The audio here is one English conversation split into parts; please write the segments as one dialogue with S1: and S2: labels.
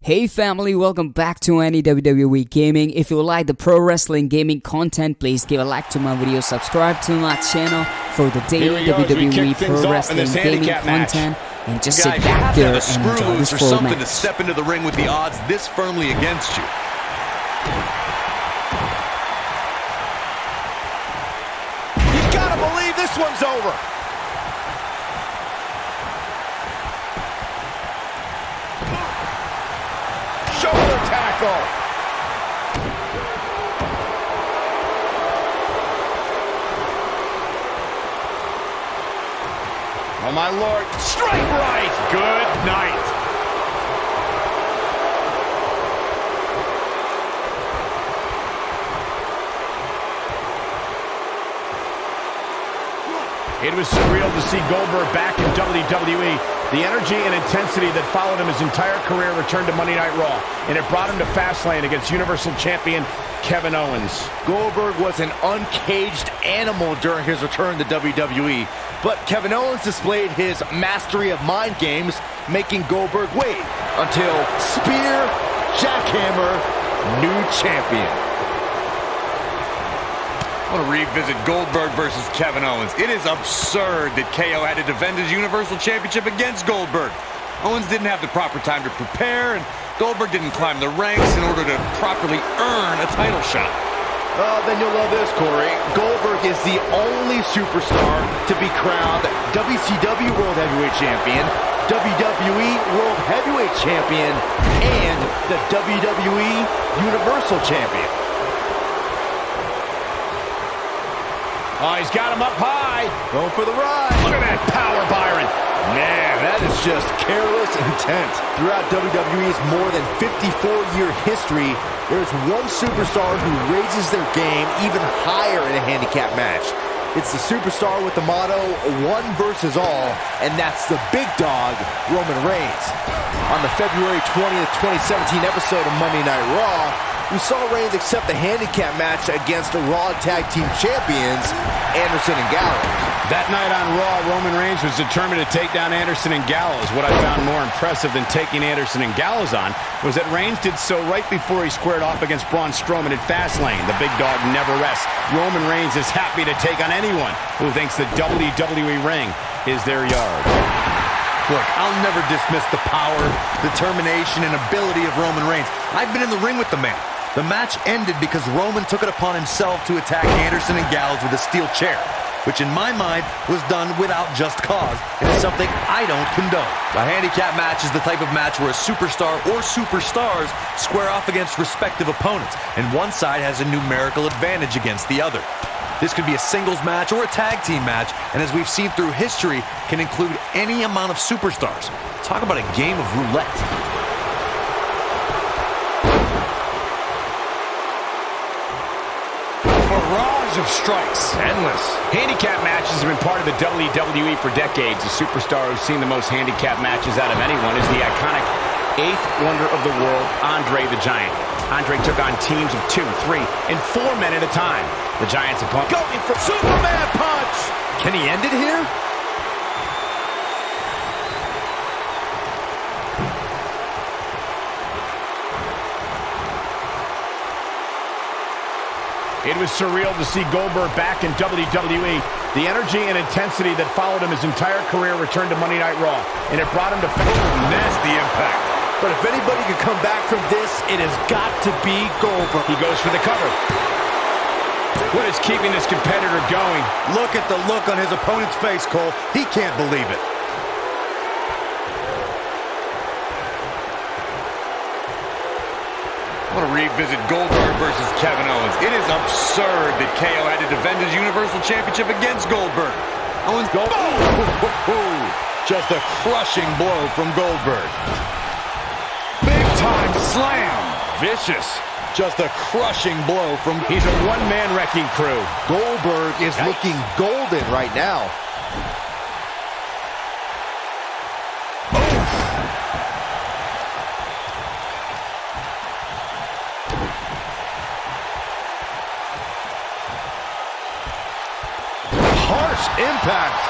S1: Hey family, welcome back to any WWE Gaming. If you like the pro wrestling gaming content, please give a like to my video, subscribe to my channel for the daily WWE pro wrestling gaming content, and just sit back there and enjoy this full
S2: something
S1: match.
S2: To step into the ring with the odds this firmly against you. You gotta believe this one's over. Shoulder tackle. Oh my Lord, straight right. Good night.
S3: It was surreal to see Goldberg back in WWE. The energy and intensity that followed him his entire career returned to Monday Night Raw, and it brought him to Fastlane against Universal Champion Kevin Owens.
S2: Goldberg was an uncaged animal during his return to WWE, but Kevin Owens displayed his mastery of mind games, making Goldberg wait until spear, jackhammer, new champion. I want to revisit Goldberg versus Kevin Owens. It is absurd that KO had to defend his Universal Championship against Goldberg. Owens didn't have the proper time to prepare, and Goldberg didn't climb the ranks in order to properly earn a title shot. Then you'll love this, Corey. Goldberg is the only superstar to be crowned WCW World Heavyweight Champion, WWE World Heavyweight Champion, and the WWE Universal Champion.
S3: Oh, he's got him up high.
S2: Going for the ride.
S3: Look at that power, Byron.
S2: Man, that is just careless intent. Throughout WWE's more than 54-year history, there's one superstar who raises their game even higher in a handicap match. It's the superstar with the motto, one versus all, and that's the big dog, Roman Reigns. On the February 20th, 2017 episode of Monday Night Raw, we saw Reigns accept the handicap match against the Raw Tag Team Champions, Anderson and Gallows.
S3: That night on Raw, Roman Reigns was determined to take down Anderson and Gallows. What I found more impressive than taking Anderson and Gallows on was that Reigns did so right before he squared off against Braun Strowman at Fastlane. The big dog never rests. Roman Reigns is happy to take on anyone who thinks the WWE ring is their yard.
S2: Look, I'll never dismiss the power, determination, and ability of Roman Reigns. I've been in the ring with the man. The match ended because Roman took it upon himself to attack Anderson and Gallows with a steel chair, which in my mind was done without just cause, and is something I don't condone. A handicap match is the type of match where a superstar or superstars square off against respective opponents, and one side has a numerical advantage against the other. This could be a singles match or a tag team match, and as we've seen through history, can include any amount of superstars. Talk about a game of roulette.
S3: Barrage of strikes. Endless. Handicap matches have been part of the WWE for decades. The superstar who's seen the most handicap matches out of anyone is the iconic eighth wonder of the world, Andre the Giant. Andre took on teams of 2, 3, and 4 men at a time. The Giant's opponent going for Superman punch.
S2: Can he end it here?
S3: It was surreal to see Goldberg back in WWE. The energy and intensity that followed him his entire career returned to Monday Night Raw, and it brought him to
S2: Nasty impact. But if anybody could come back from this, it has got to be Goldberg.
S3: He goes for the cover. What is keeping this competitor going?
S2: Look at the look on his opponent's face, Cole. He can't believe it. I want to revisit Goldberg versus Kevin Owens. It is absurd that KO had to defend his Universal Championship against Goldberg. Owens, just a crushing blow from Goldberg.
S3: Big time slam.
S2: Vicious. Just a crushing blow from...
S3: He's a one-man wrecking crew.
S2: Goldberg is looking golden right now. Harsh impact.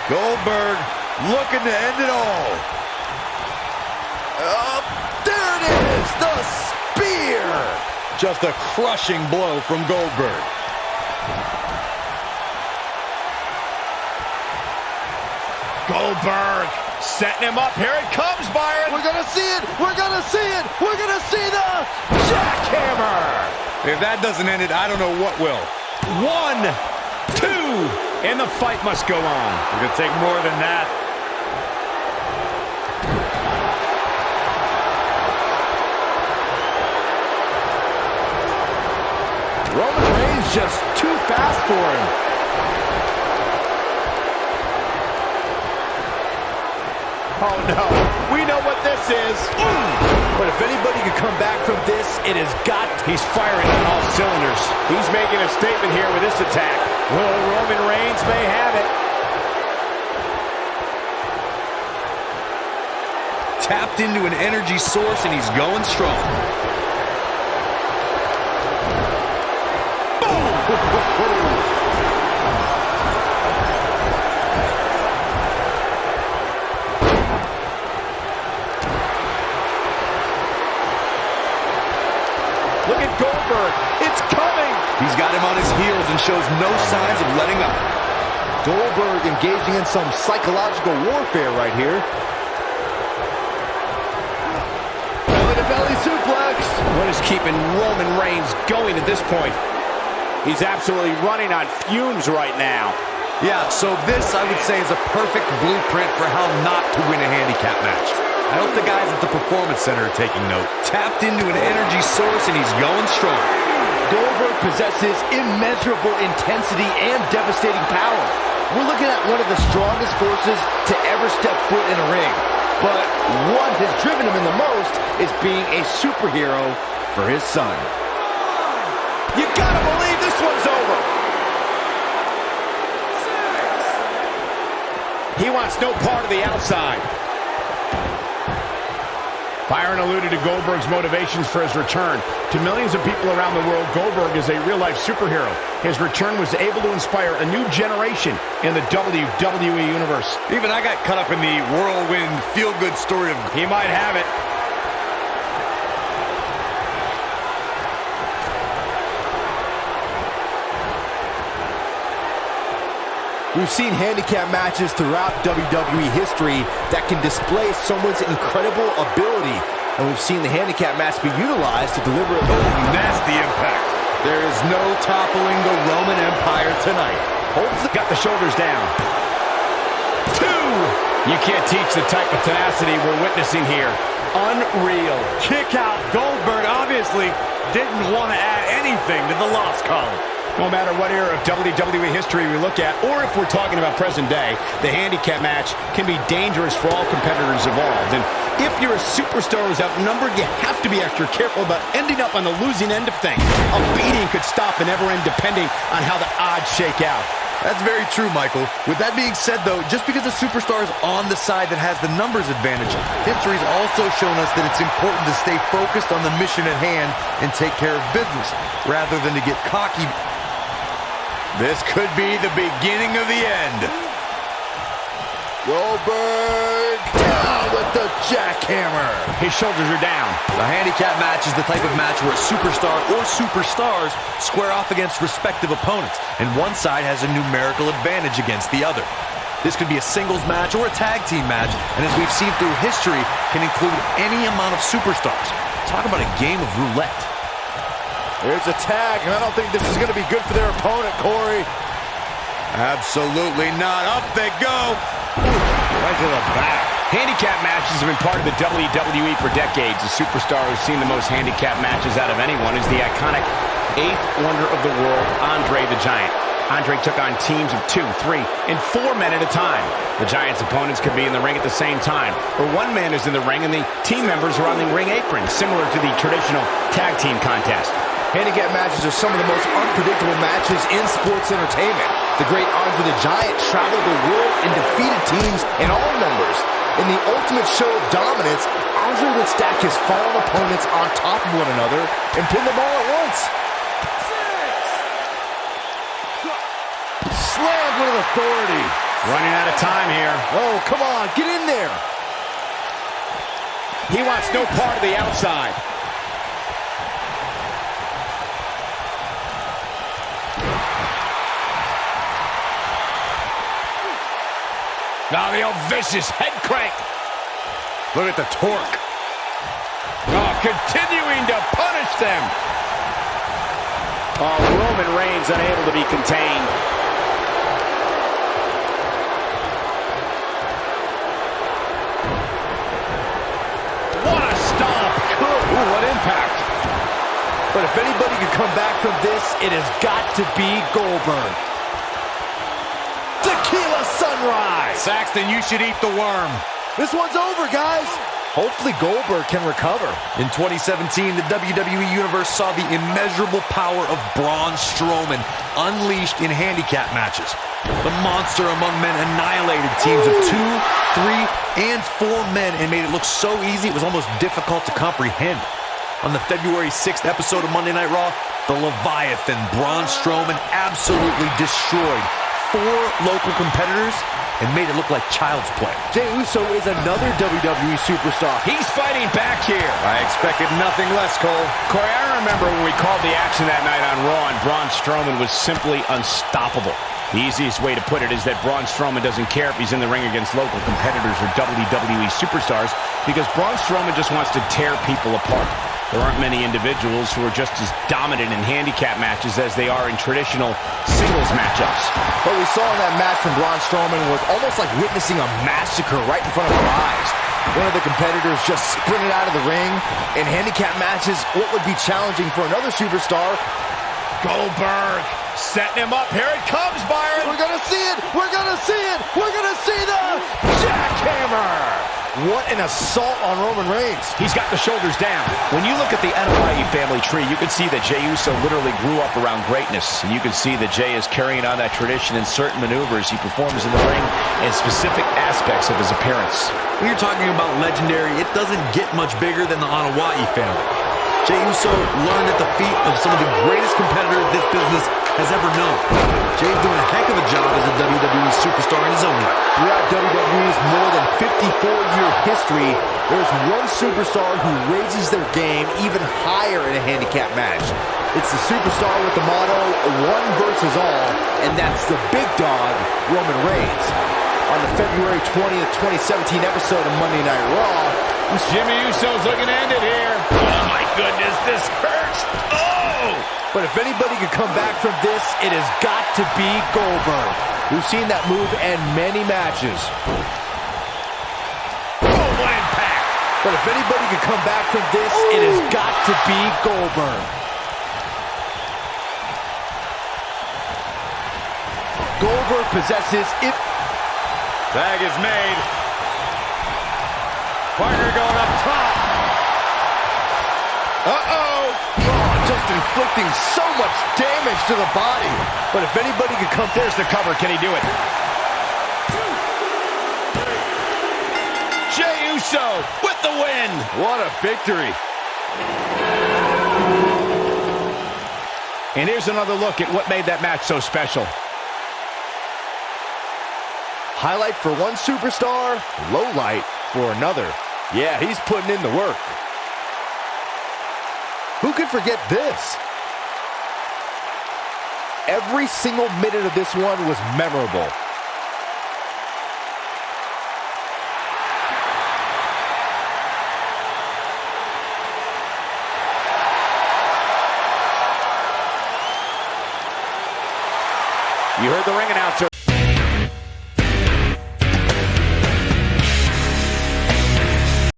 S2: Goldberg looking to end it all. Just a crushing blow from Goldberg.
S3: Goldberg setting him up. Here it comes, Byron.
S2: We're going to see it. We're going to see it. We're going to see the jackhammer. If that doesn't end it, I don't know what will.
S3: 1, 2, and the fight must go on.
S2: It's going to take more than that.
S3: Roman Reigns just too fast for him. Oh no, we know what this is.
S4: But if anybody can come back from this, it has got to.
S3: He's firing on all cylinders. He's making a statement here with this attack. Well, Roman Reigns may have it.
S2: Tapped into an energy source, and he's going strong.
S3: Look at Goldberg. It's coming.
S2: He's got him on his heels and shows no signs of letting up.
S4: Goldberg engaging in some psychological warfare right here. Belly-to-belly suplex.
S3: What is keeping Roman Reigns going at this point? He's absolutely running on fumes right now.
S2: Yeah, so this, I would say, is a perfect blueprint for how not to win a handicap match. I hope the guys at the Performance Center are taking note. Tapped into an energy source, and he's going strong.
S4: Goldberg possesses immeasurable intensity and devastating power. We're looking at one of the strongest forces to ever step foot in a ring. But what has driven him in the most is being a superhero for his son.
S3: You gotta believe this one's over. 6. He wants no part of the outside. Byron alluded to Goldberg's motivations for his return. To millions of people around the world, Goldberg is a real-life superhero. His return was able to inspire a new generation in the WWE Universe.
S2: Even I got caught up in the whirlwind feel-good story of...
S3: He might have it.
S4: We've seen handicap matches throughout WWE history that can display someone's incredible ability. And we've seen the handicap match be utilized to deliver a
S2: nasty impact. There is no toppling the Roman Empire tonight.
S3: Got the shoulders down. 2. You can't teach the type of tenacity we're witnessing here. Unreal.
S2: Kick out. Goldberg obviously didn't want to add anything to the loss column.
S3: No matter what era of WWE history we look at, or if we're talking about present day, the handicap match can be dangerous for all competitors involved. And if you're a superstar who's outnumbered, you have to be extra careful about ending up on the losing end of things. A beating could stop and never end depending on how the odds shake out.
S2: That's very true, Michael. With that being said, though, just because a superstar is on the side that has the numbers advantage, history's also shown us that it's important to stay focused on the mission at hand and take care of business, rather than to get cocky. This could be the beginning of the end.
S4: Goldberg down with the jackhammer.
S3: His shoulders are down.
S2: The handicap match is the type of match where a superstar or superstars square off against respective opponents, and one side has a numerical advantage against the other. This could be a singles match or a tag team match, and as we've seen through history, can include any amount of superstars. Talk about a game of roulette.
S4: There's a tag, and I don't think this is going to be good for their opponent, Corey.
S2: Absolutely not. Up they go. Right to the back.
S3: Handicap matches have been part of the WWE for decades. The superstar who's seen the most handicap matches out of anyone is the iconic 8th wonder of the world, Andre the Giant. Andre took on teams of 2, 3, and 4 men at a time. The Giant's opponents could be in the ring at the same time, or one man is in the ring and the team members are on the ring apron, similar to the traditional tag team contest.
S4: Handicap matches are some of the most unpredictable matches in sports entertainment. The great Andre the Giant traveled the world and defeated teams in all numbers. In the ultimate show of dominance, Andre would stack his fallen opponents on top of one another and pin them all at once. 6. Slammed with authority.
S3: Running out of time here.
S4: Oh, come on, get in there.
S3: He wants no part of the outside. Now the old vicious head crank.
S2: Look at the torque.
S3: Oh, continuing to punish them. Oh, Roman Reigns unable to be contained. What a stomp. Ooh, what impact.
S4: But if anybody can come back from this, it has got to be Goldberg. Tequila Sunrise.
S2: Saxton, you should eat the worm.
S4: This one's over, guys. Hopefully Goldberg can recover.
S2: In 2017, the WWE Universe saw the immeasurable power of Braun Strowman unleashed in handicap matches. The monster among men annihilated teams of 2, 3, and 4 men and made it look so easy it was almost difficult to comprehend. On the February 6th episode of Monday Night Raw, the Leviathan Braun Strowman absolutely destroyed 4 local competitors and made it look like child's play.
S4: Jey Uso is another WWE superstar.
S3: He's fighting back here.
S2: I expected nothing less, Cole.
S3: Corey, I remember when we called the action that night on Raw, and Braun Strowman was simply unstoppable. The easiest way to put it is that Braun Strowman doesn't care if he's in the ring against local competitors or WWE superstars, because Braun Strowman just wants to tear people apart. There aren't many individuals who are just as dominant in handicap matches as they are in traditional singles matchups.
S4: What we saw in that match from Braun Strowman was almost like witnessing a massacre right in front of our eyes. One of the competitors just sprinted out of the ring. In handicap matches, what would be challenging for another superstar?
S3: Goldberg setting him up. Here it comes, Byron.
S4: We're going to see it. We're going to see it. We're going to see the jackhammer. What an assault on Roman Reigns.
S3: He's got the shoulders down. When you look at the NYE family tree, you can see that Jey Uso literally grew up around greatness. And you can see that Jey is carrying on that tradition in certain maneuvers he performs in the ring and specific aspects of his appearance.
S2: When you're talking about legendary, it doesn't get much bigger than the Anoa'i family. Jey Uso learned at the feet of some of the greatest competitors this business has ever known. Jey's doing a heck of a job as a WWE superstar in his own right.
S4: Throughout WWE's more than 54-year history, there's one superstar who raises their game even higher in a handicap match. It's the superstar with the motto, one versus all, and that's the big dog, Roman Reigns. On the February 20th, 2017 episode of Monday Night Raw,
S3: Jimmy Uso's looking to end it here. Oh my goodness, this hurts. Oh!
S4: But if anybody can come back from this, it has got to be Goldberg. We've seen that move in many matches.
S3: Oh, what impact!
S4: But if anybody can come back from this, it has got to be Goldberg. Goldberg possesses it.
S2: Tag is made. Partner going up top.
S4: Uh-oh! Oh, just inflicting so much damage to the body. But if anybody can come...
S3: There's the cover. Can he do it? Jey Uso with the win.
S4: What a victory.
S3: And here's another look at what made that match so special.
S4: Highlight for one superstar, low light for another. Yeah, he's putting in the work. Who could forget this? Every single minute of this one was memorable. You heard the ring announcer.